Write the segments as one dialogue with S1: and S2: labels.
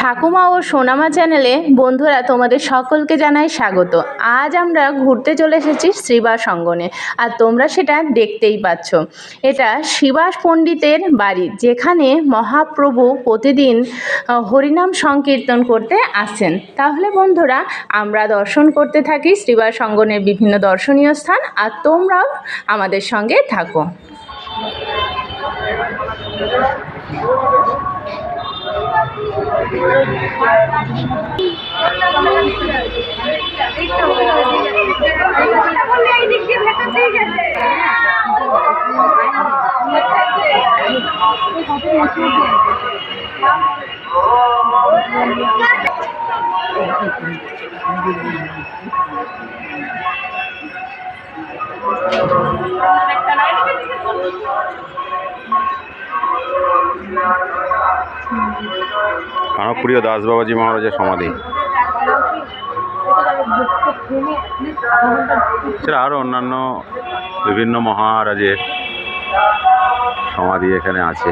S1: ঠাকুমা ও সোনামা চ্যানেলে বন্ধুরা তোমাদের সকলকে জানাই স্বাগত। আজ আমরা ঘুরতে চলে এসেছি শ্রীবাস অঙ্গনে, আর তোমরা সেটা দেখতেই পাচ্ছ। এটা শ্রীবাস পণ্ডিতের বাড়ি, যেখানে মহাপ্রভু প্রতিদিন হরিনাম সংকীর্তন করতে আসেন। তাহলে বন্ধুরা আমরা দর্শন করতে থাকি শ্রীবাস অঙ্গনের বিভিন্ন দর্শনীয় স্থান, আর তোমরাও আমাদের সঙ্গে থাকো।
S2: কানকপ্রিয় দাস বাবাজি মহারাজের সমাধি, এছাড়া আরও অন্যান্য বিভিন্ন মহারাজের সমাধি এখানে আছে।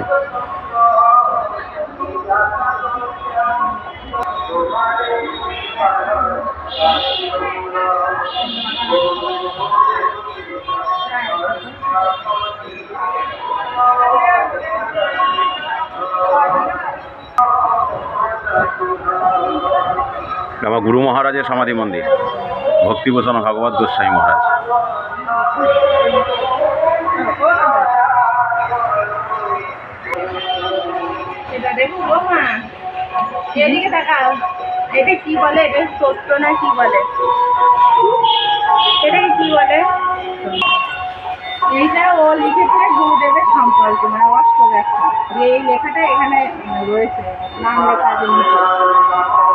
S2: আমার গুরু মহারাজের সমাধি মন্দির, ভক্তিভূষণ ভাগবত গোস্বামী মহারাজ।
S1: এদিকে তাকাও, এটা কি বলে? এটা সত্য না কি বলে? এটাকে কি বলে? এইটা ও লিখেছে গুরুদেবের সম্পর্কে, মানে অষ্টব্যাখ্যা। এই লেখাটা এখানে রয়েছে, নাম লেখা আছে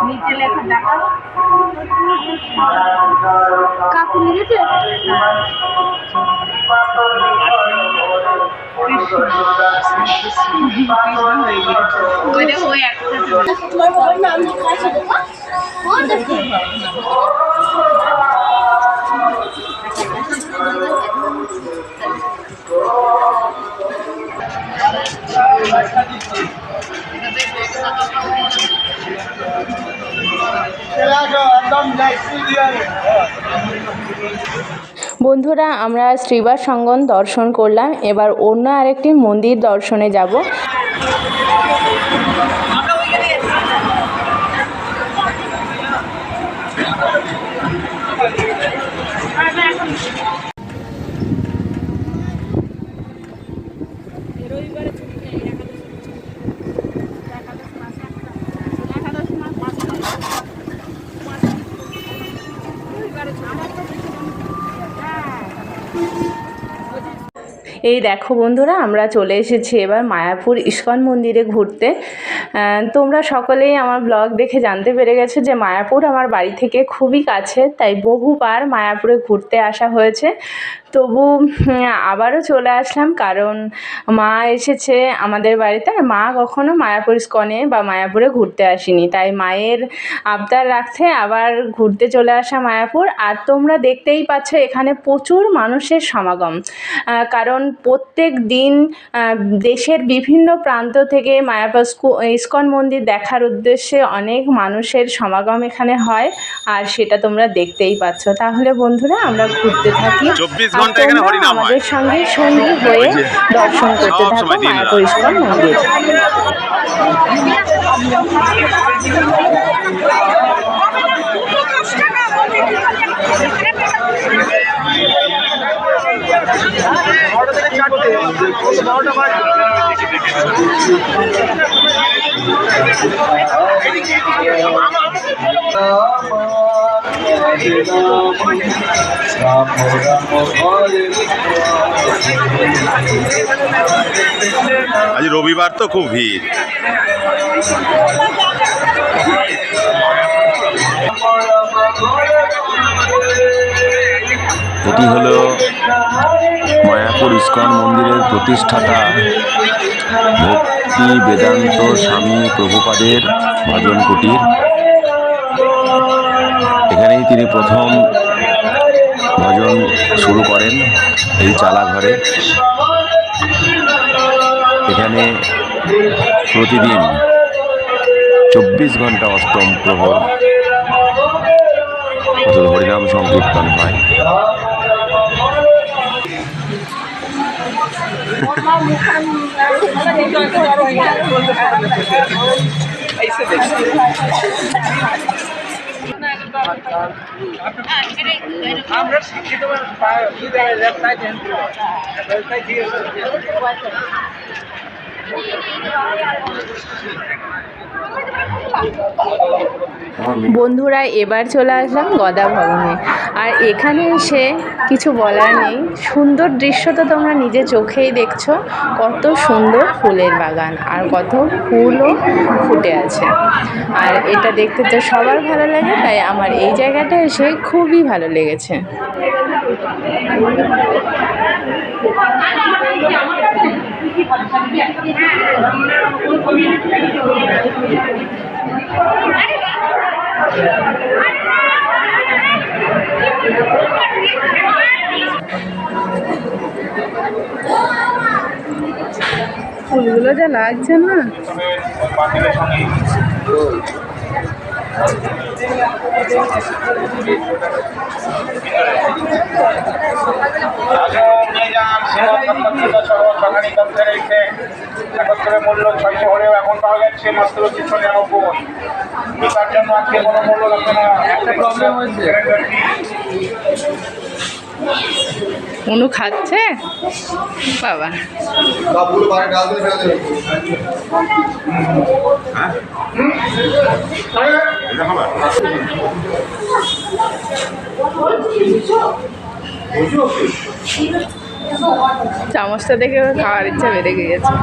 S1: নিচে লেখা। দেখাও, কাকু লিখেছে। বন্ধুরা আমরা শ্রীবাস অঙ্গন দর্শন করলাম, এবার অন্য আরেকটি মন্দির দর্শনে যাব। এই দেখো বন্ধুরা, আমরা চলে এসেছি এবার মায়াপুর ইস্কন মন্দিরে ঘুরতে। তোমরা সকলেই আমার ব্লগ দেখে জানতে পেরে গেছো যে মায়াপুর আমার বাড়ি থেকে খুবই কাছে, তাই বহুবার মায়াপুরে ঘুরতে আসা হয়েছে। তবু আবারও চলে আসলাম, কারণ মা এসেছে আমাদের বাড়িতে, আর মা কখনো মায়াপুর ইস্কনে বা মায়াপুরে ঘুরতে আসেনি, তাই মায়ের আবদার রাখতে আবার ঘুরতে চলে আসা মায়াপুর। আর তোমরা দেখতেই পাচ্ছ এখানে প্রচুর মানুষের সমাগম, কারণ প্রত্যেক দিন দেশের বিভিন্ন প্রান্ত থেকে মায়াপুর ইস্কন মন্দির দেখার উদ্দেশ্যে অনেক মানুষের সমাগম এখানে হয়, আর সেটা তোমরা দেখতেই পাচ্ছ। তাহলে বন্ধুরা আমরা ঘুরতে থাকি, আমাদের সঙ্গে সঙ্গী হয়ে দর্শন করতে থাকো মায়াপুর ইস্কন মন্দির।
S2: আজ রবিবার তো খুব ভিড়। এটি হলো মায়াপুর ইস্কন মন্দিরের প্রতিষ্ঠাতা ভক্তি বেদান্ত স্বামী প্রভুপাদের ভজন কুটির। এখানেই তিনি প্রথম ভজন শুরু করেন, এই চালাঘরে। এখানে প্রতিদিন
S3: ঘন্টা অষ্টম প্রহর হরিনাম সংকীর্তন হয়।
S4: আমরা শিক্ষিত
S1: বন্ধুরা এবার চলে আসলাম গদা ভবনে। আর এখানে এসে কিছু বলার নেই, সুন্দর দৃশ্য তো তোমরা নিজে চোখেই দেখছো, কত সুন্দর ফুলের বাগান আর কত ফুলও ফুটে আছে। আর এটা দেখতে তো সবার ভালো লাগে, তাই আমার এই জায়গাটা এসে খুবই ভালো লেগেছে। ফুলগুলো যা লাগছে না,
S5: একত্রে মূল্য 600 হলেও এখন পাওয়া যাচ্ছে মাত্র 399। তার জন্য আজকে কোনো মূল্য লাগবে না। একটা প্রবলেম হয়েছে,
S1: অনু খাচ্ছে বাবা। চামচটা দেখে খাওয়ার ইচ্ছা বেড়ে গিয়েছে।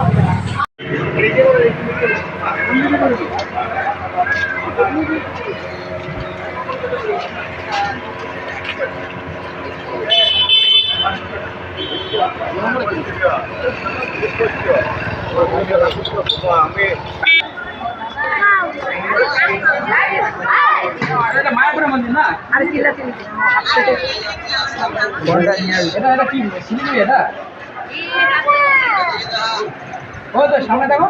S4: মায়াপুরের মন্দির না, আরে কি লাগছে এটা কি সিনেমা? এটা ও তো সামনে দেখো।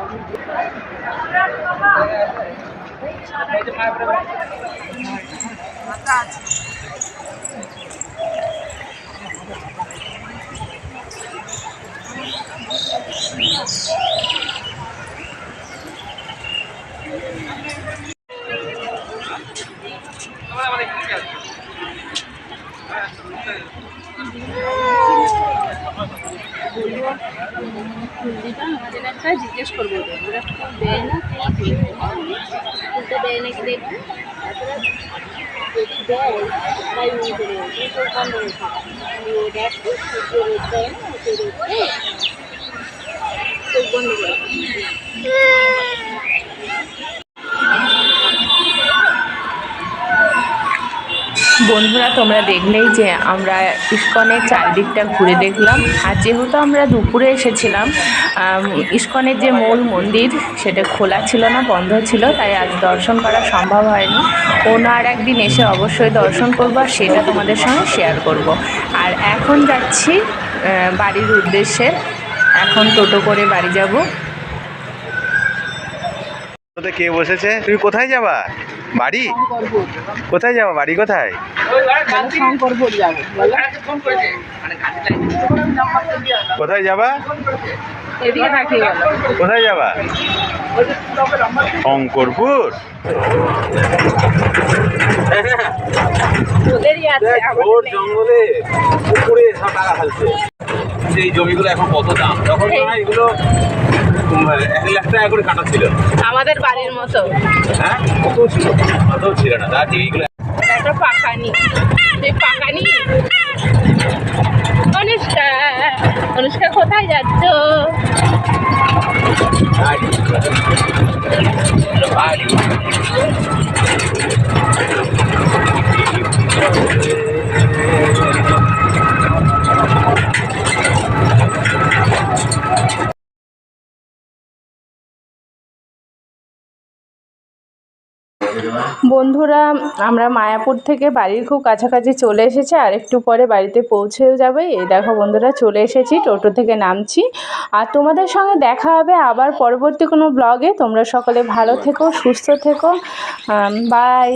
S6: জিজ্ঞেস করবো ওরা দেয় না, দেয় নাকি দেখবে, যদি দেয় তাই উনি করে বন্ধ হয়েছে। ওটা একটু সূর্য রোদ দেয় না, ওকে রোদ চোখ বন্ধ করে।
S1: বন্ধুরা তোমরা দেখলেই যে আমরা ইস্কনের চারদিকটা ঘুরে দেখলাম। আর যেহেতু আমরা দুপুরে এসেছিলাম, ইস্কনের যে মূল মন্দির সেটা খোলা ছিল না, বন্ধ ছিল, তাই আজ দর্শন করা সম্ভব হয়নি। অন্য আর একদিন এসে অবশ্যই দর্শন করবো, আর সেটা তোমাদের সঙ্গে শেয়ার করব। আর এখন যাচ্ছি বাড়ির উদ্দেশ্যে, এখন টোটো করে বাড়ি যাব।
S3: কে বসেছে? তুমি কোথায় যাবা? বাড়ি কোথায় যাবা? বাড়ি কোথায়? কোথায় যাবা? কোথায় যাবা? শঙ্করপুর। জঙ্গলে পুকুরে সব টাকা ফেলছে। এই জমিগুলো এখন কত দাম? তখন এগুলো 1 লাখ টাকা করে কাটা ছিল
S1: আমাদের বাড়ির মতো।
S3: হ্যাঁ, কত ছিল? কত ছিল না তা ঠিক। এইগুলো
S1: একটা পাকানি, সেই পাকানি। অনুষ্কা, অনুষ্কা কোথায় যাচ্ছ?
S3: বাড়ি
S1: বন্ধুরা আমরা মায়াপুর থেকে বাড়ির খুব কাছাকাছি চলে এসেছি, আর একটু পরে বাড়িতে পৌঁছেও যাবে। এই দেখো বন্ধুরা চলে এসেছি, টোটো থেকে নামছি। আর তোমাদের সঙ্গে দেখা হবে আবার পরবর্তী কোনো ব্লগে। তোমরা সকলে ভালো থেকো, সুস্থ থেকো, বাই।